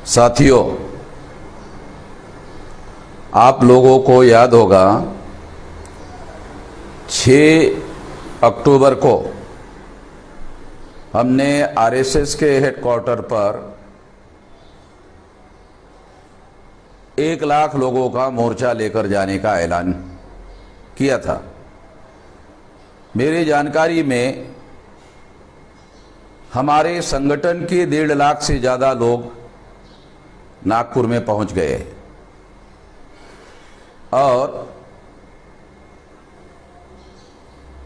साथियों, आप लोगों को याद होगा 6 अक्टूबर को हमने आरएसएस के हेडक्वार्टर पर 1 लाख लोगों का मोर्चा लेकर जाने का ऐलान किया था। मेरी जानकारी में हमारे संगठन के 1.5 लाख से ज़्यादा लोग नागपुर में पहुंच गए और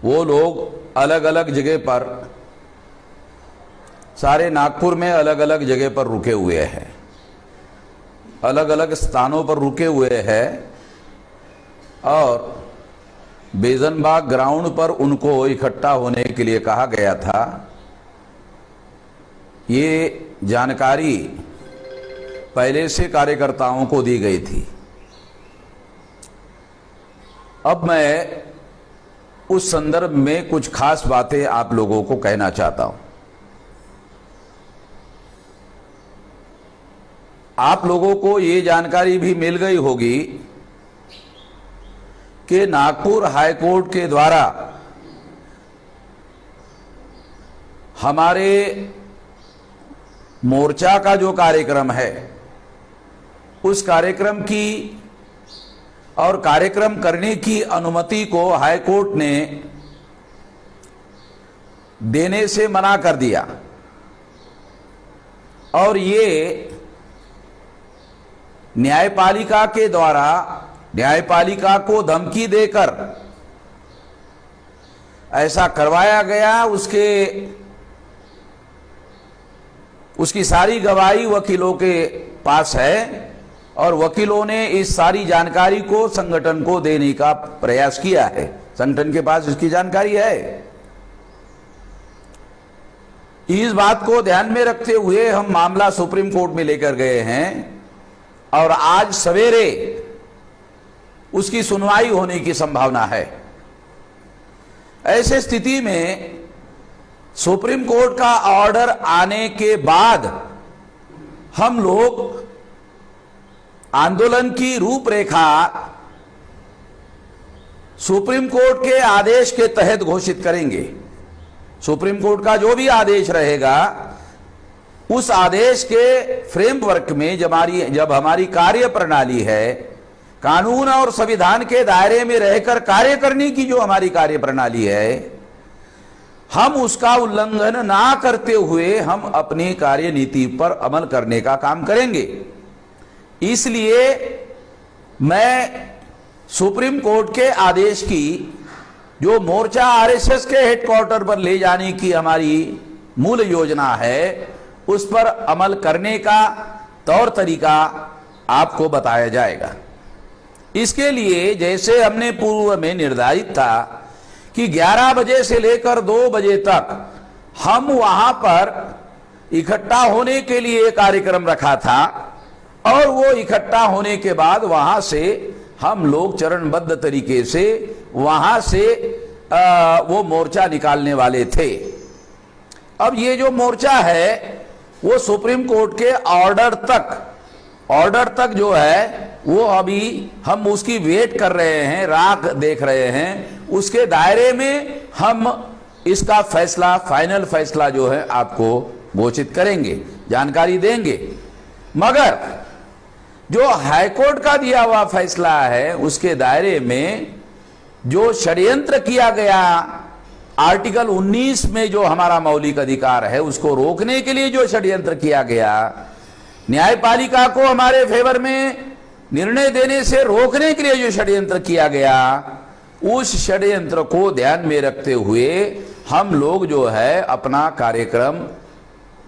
वो लोग अलग अलग जगह पर, सारे नागपुर में अलग अलग जगह पर रुके हुए हैं, अलग अलग स्थानों पर रुके हुए हैं और बेजनबाग ग्राउंड पर उनको इकट्ठा होने के लिए कहा गया था। ये जानकारी पहले से कार्यकर्ताओं को दी गई थी। अब मैं उस संदर्भ में कुछ खास बातें आप लोगों को कहना चाहता हूं। आप लोगों को ये जानकारी भी मिल गई होगी कि नागपुर हाईकोर्ट के द्वारा हमारे मोर्चा का जो कार्यक्रम है, उस कार्यक्रम की और कार्यक्रम करने की अनुमति को हाईकोर्ट ने देने से मना कर दिया और ये न्यायपालिका के द्वारा न्यायपालिका को धमकी देकर ऐसा करवाया गया। उसकी सारी गवाही वकीलों के पास है और वकीलों ने इस सारी जानकारी को संगठन को देने का प्रयास किया है। संगठन के पास इसकी जानकारी है। इस बात को ध्यान में रखते हुए हम मामला सुप्रीम कोर्ट में लेकर गए हैं और आज सवेरे उसकी सुनवाई होने की संभावना है। ऐसे स्थिति में सुप्रीम कोर्ट का ऑर्डर आने के बाद हम लोग आंदोलन की रूपरेखा सुप्रीम कोर्ट के आदेश के तहत घोषित करेंगे। सुप्रीम कोर्ट का जो भी आदेश रहेगा, उस आदेश के फ्रेमवर्क में जब हमारी कार्य प्रणाली है, कानून और संविधान के दायरे में रहकर कार्य करने की जो हमारी कार्य प्रणाली है, हम उसका उल्लंघन ना करते हुए हम अपनी कार्य नीति पर अमल करने का काम करेंगे। इसलिए मैं सुप्रीम कोर्ट के आदेश की जो मोर्चा आरएसएस के हेडक्वार्टर पर ले जाने की हमारी मूल योजना है, उस पर अमल करने का तौर तरीका आपको बताया जाएगा। इसके लिए जैसे हमने पूर्व में निर्धारित था कि 11 बजे से लेकर 2 बजे तक हम वहां पर इकट्ठा होने के लिए कार्यक्रम रखा था और वो इकट्ठा होने के बाद वहां से हम लोग चरणबद्ध तरीके से वहां से वो मोर्चा निकालने वाले थे। अब ये जो मोर्चा है वो सुप्रीम कोर्ट के ऑर्डर तक जो है वो अभी हम उसकी वेट कर रहे हैं, राह देख रहे हैं। उसके दायरे में हम इसका फैसला, फाइनल फैसला जो है आपको घोषित करेंगे, जानकारी देंगे। मगर जो हाईकोर्ट का दिया हुआ फैसला है, उसके दायरे में जो षड्यंत्र किया गया, आर्टिकल 19 में जो हमारा मौलिक अधिकार है उसको रोकने के लिए जो षड्यंत्र किया गया, न्यायपालिका को हमारे फेवर में निर्णय देने से रोकने के लिए जो षड्यंत्र किया गया, उस षड्यंत्र को ध्यान में रखते हुए हम लोग जो है अपना कार्यक्रम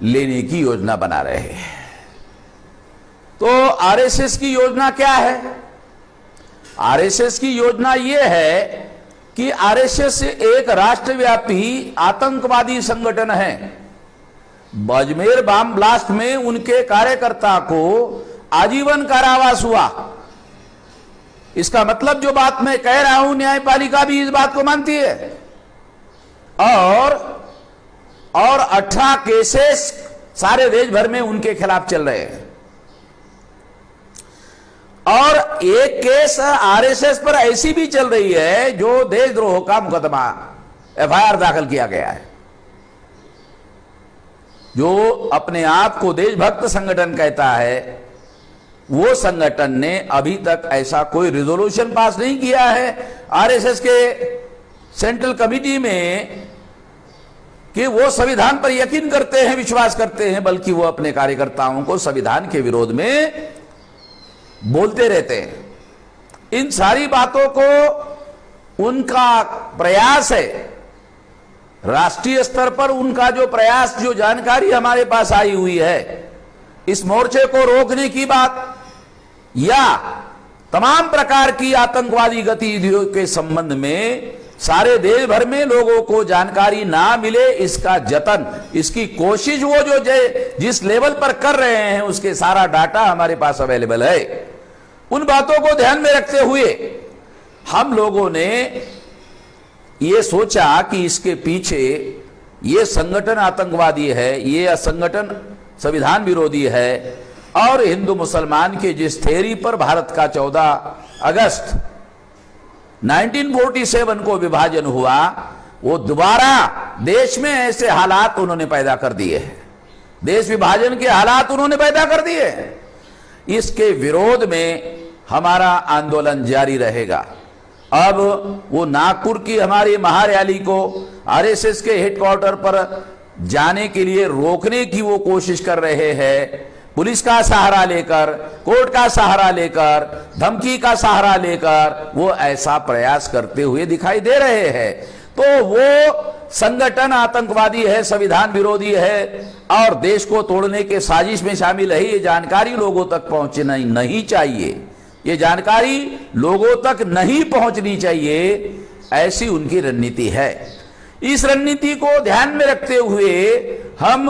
लेने की योजना बना रहे हैं। तो आरएसएस की योजना क्या है? आरएसएस की योजना यह है कि आरएसएस एक राष्ट्रव्यापी आतंकवादी संगठन है। अजमेर बम ब्लास्ट में उनके कार्यकर्ता को आजीवन कारावास हुआ। इसका मतलब जो बात मैं कह रहा हूं, न्यायपालिका भी इस बात को मानती है। और 18 केसेस सारे देश भर में उनके खिलाफ चल रहे हैं। और एक केस आरएसएस पर ऐसी भी चल रही है जो देशद्रोह का मुकदमा एफआईआर दाखिल किया गया है, जो अपने आप को देशभक्त संगठन कहता है। वो संगठन ने अभी तक ऐसा कोई रिजोल्यूशन पास नहीं किया है आरएसएस के सेंट्रल कमिटी में कि वो संविधान पर यकीन करते हैं, विश्वास करते हैं, बल्कि वो अपने कार्यकर्ताओं को संविधान के विरोध में बोलते रहते हैं। इन सारी बातों को उनका प्रयास है, राष्ट्रीय स्तर पर उनका जो प्रयास, जो जानकारी हमारे पास आई हुई है, इस मोर्चे को रोकने की बात या तमाम प्रकार की आतंकवादी गतिविधियों के संबंध में सारे देश भर में लोगों को जानकारी ना मिले, इसका जतन, इसकी कोशिश वो जो जिस लेवल पर कर रहे हैं उसके सारा डाटा हमारे पास अवेलेबल है। उन बातों को ध्यान में रखते हुए हम लोगों ने ये सोचा कि इसके पीछे ये संगठन आतंकवादी है, ये संगठन संविधान विरोधी है और हिंदू मुसलमान के जिस थ्योरी पर भारत का 14 अगस्त 1947 को विभाजन हुआ, वो दोबारा देश में ऐसे हालात उन्होंने पैदा कर दिए हैं, देश विभाजन के हालात उन्होंने पैदा कर दिए हैं। इसके विरोध में हमारा आंदोलन जारी रहेगा। अब वो नागपुर की हमारी महारैली को आरएसएस के हेडक्वार्टर पर जाने के लिए रोकने की वो कोशिश कर रहे हैं, पुलिस का सहारा लेकर, कोर्ट का सहारा लेकर, धमकी का सहारा लेकर वो ऐसा प्रयास करते हुए दिखाई दे रहे हैं। तो वो संगठन आतंकवादी है, संविधान विरोधी है और देश को तोड़ने के साजिश में शामिल है, ये जानकारी लोगों तक पहुंचना नहीं चाहिए, ये जानकारी लोगों तक नहीं पहुंचनी चाहिए, ऐसी उनकी रणनीति है। इस रणनीति को ध्यान में रखते हुए हम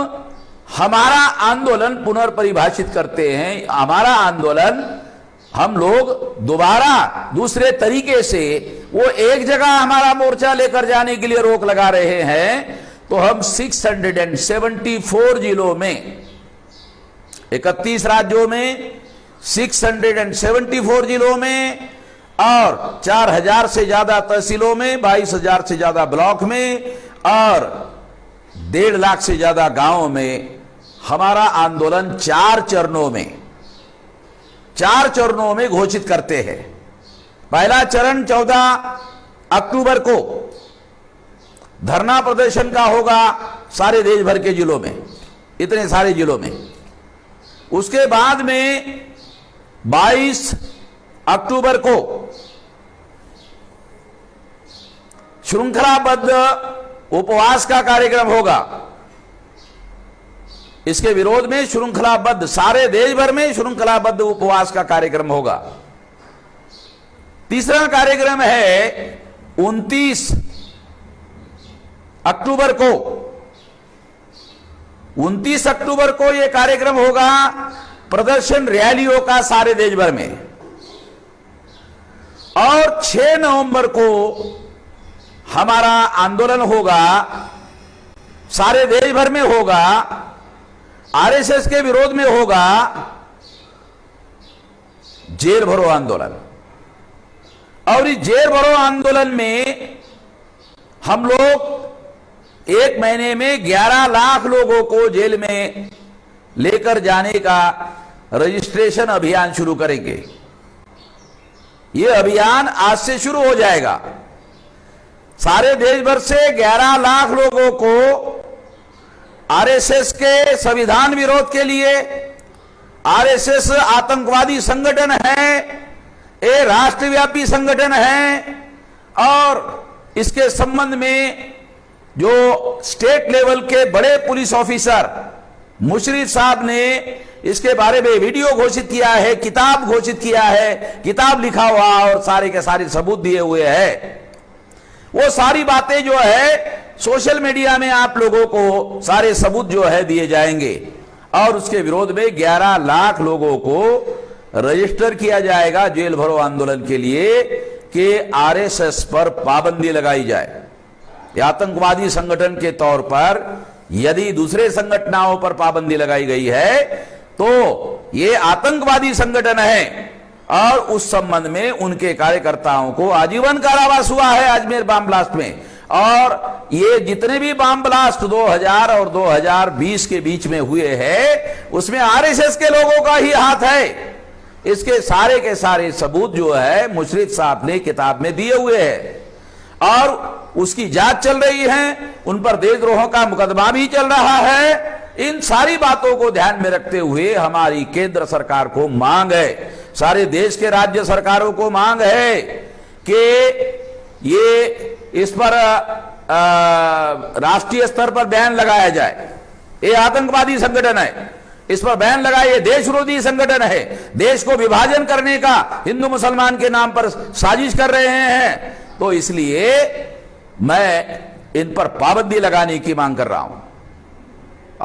हमारा आंदोलन पुनर्परिभाषित करते हैं। हमारा आंदोलन हम लोग दोबारा दूसरे तरीके से, वो एक जगह हमारा मोर्चा लेकर जाने के लिए रोक लगा रहे हैं, तो हम 674 जिलों में, 31 राज्यों में, 674 जिलों में और 4000 से ज्यादा तहसीलों में, 22,000 से ज्यादा ब्लॉक में और 1.5 लाख से ज्यादा गांवों में हमारा आंदोलन 4 चरणों में घोषित करते हैं। पहला चरण 14 अक्टूबर को धरना प्रदर्शन का होगा सारे देश भर के जिलों में, इतने सारे जिलों में। उसके बाद में 22 अक्टूबर को श्रृंखलाबद्ध उपवास का कार्यक्रम होगा। इसके विरोध में श्रृंखलाबद्ध, सारे देश भर में श्रृंखलाबद्ध उपवास का कार्यक्रम होगा। तीसरा कार्यक्रम है 29 अक्टूबर को। 29 अक्टूबर को यह कार्यक्रम होगा प्रदर्शन रैलियों का सारे देश भर में। और 6 नवंबर को हमारा आंदोलन होगा, सारे देश भर में होगा, आरएसएस के विरोध में होगा, जेल भरो आंदोलन। और इस जेल भरो आंदोलन में हम लोग 1 महीने में 11 लाख लोगों को जेल में लेकर जाने का रजिस्ट्रेशन अभियान शुरू करेंगे। यह अभियान आज से शुरू हो जाएगा। सारे देश भर से 11 लाख लोगों को आरएसएस के संविधान विरोध के लिए, आरएसएस आतंकवादी संगठन है, ये राष्ट्रव्यापी संगठन है और इसके संबंध में जो स्टेट लेवल के बड़े पुलिस ऑफिसर मुशर्रफ साहब ने इसके बारे में वीडियो घोषित किया है, किताब घोषित किया है, किताब लिखा हुआ और सारे के सारे सबूत दिए हुए हैं। वो सारी बातें जो है सोशल मीडिया में आप लोगों को सारे सबूत जो है दिए जाएंगे और उसके विरोध में 11 लाख लोगों को रजिस्टर किया जाएगा जेल भरो आंदोलन के लिए कि आरएसएस पर पाबंदी लगाई जाए। आतंकवादी संगठन के तौर पर यदि दूसरे संगठनों पर पाबंदी लगाई गई है तो ये आतंकवादी संगठन है और उस संबंध में उनके कार्यकर्ताओं को आजीवन कारावास हुआ है अजमेर बम ब्लास्ट में। और ये जितने भी बम ब्लास्ट 2000 और 2020 के बीच में हुए हैं उसमें आरएसएस के लोगों का ही हाथ है। इसके सारे के सारे सबूत जो है मुशर्रफ साहब ने किताब में दिए हुए हैं और उसकी जांच चल रही है, उन पर देशद्रोह का मुकदमा भी चल रहा है। इन सारी बातों को ध्यान में रखते हुए हमारी केंद्र सरकार को मांग है, सारे देश के राज्य सरकारों को मांग है कि ये इस पर राष्ट्रीय स्तर पर बैन लगाया जाए। ये आतंकवादी संगठन है, इस पर बैन लगाए, ये देश विरोधी संगठन है, देश को विभाजन करने का हिंदू मुसलमान के नाम पर साजिश कर रहे हैं। तो इसलिए मैं इन पर पाबंदी लगाने की मांग कर रहा हूं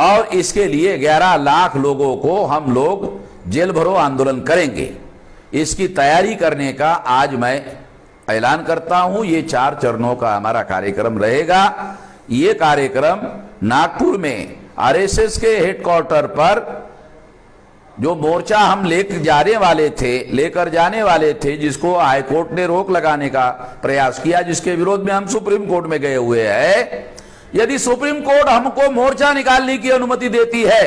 और इसके लिए 11 लाख लोगों को हम लोग जेल भरो आंदोलन करेंगे। इसकी तैयारी करने का आज मैं ऐलान करता हूं। ये 4 चरणों का हमारा कार्यक्रम रहेगा। ये कार्यक्रम नागपुर में आरएसएस के हेडक्वार्टर पर जो मोर्चा हम लेकर जाने वाले थे, जिसको हाईकोर्ट ने रोक लगाने का प्रयास किया, जिसके विरोध में हम सुप्रीम कोर्ट में गए हुए हैं। यदि सुप्रीम कोर्ट हमको मोर्चा निकालने की अनुमति देती है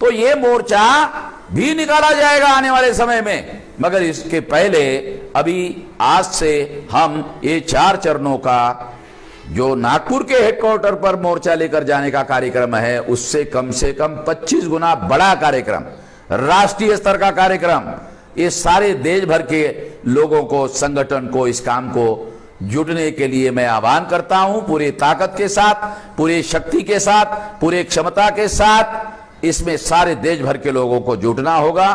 तो ये मोर्चा भी निकाला जाएगा आने वाले समय में। मगर इसके पहले अभी आज से हम ये 4 चरणों का जो नागपुर के हेडक्वार्टर पर मोर्चा लेकर जाने का कार्यक्रम है उससे कम से कम 25 गुना बड़ा कार्यक्रम, राष्ट्रीय स्तर का कार्यक्रम, ये सारे देश भर के लोगों को, संगठन को इस काम को जुटने के लिए मैं आह्वान करता हूं। पूरी ताकत के साथ, पूरी शक्ति के साथ, पूरे क्षमता के साथ इसमें सारे देश भर के लोगों को जुटना होगा।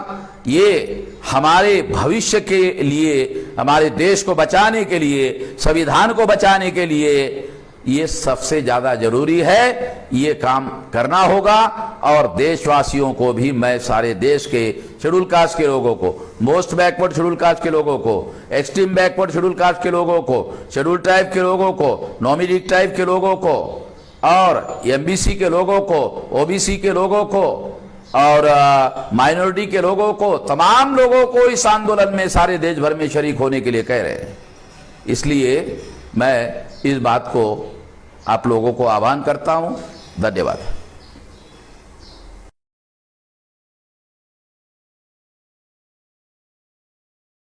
ये हमारे भविष्य के लिए, हमारे देश को बचाने के लिए, संविधान को बचाने के लिए ये सबसे ज्यादा जरूरी है। ये काम करना होगा और देशवासियों को भी मैं सारे देश के शेड्यूल कास्ट के लोगों को, मोस्ट बैकवर्ड शेड्यूल कास्ट के लोगों को, एक्सट्रीम बैकवर्ड शेड्यूल कास्ट के लोगों को, शेड्यूल ट्राइब के लोगों को, नॉमिनेटेड ट्राइब के लोगों को और एमबीसी के लोगों को, ओबीसी के लोगों को और माइनॉरिटी के लोगों को, तमाम लोगों को इस आंदोलन में सारे देश भर में शरीक होने के लिए कह रहे हैं। इसलिए मैं इस बात को आप लोगों को आह्वान करता हूं। धन्यवाद।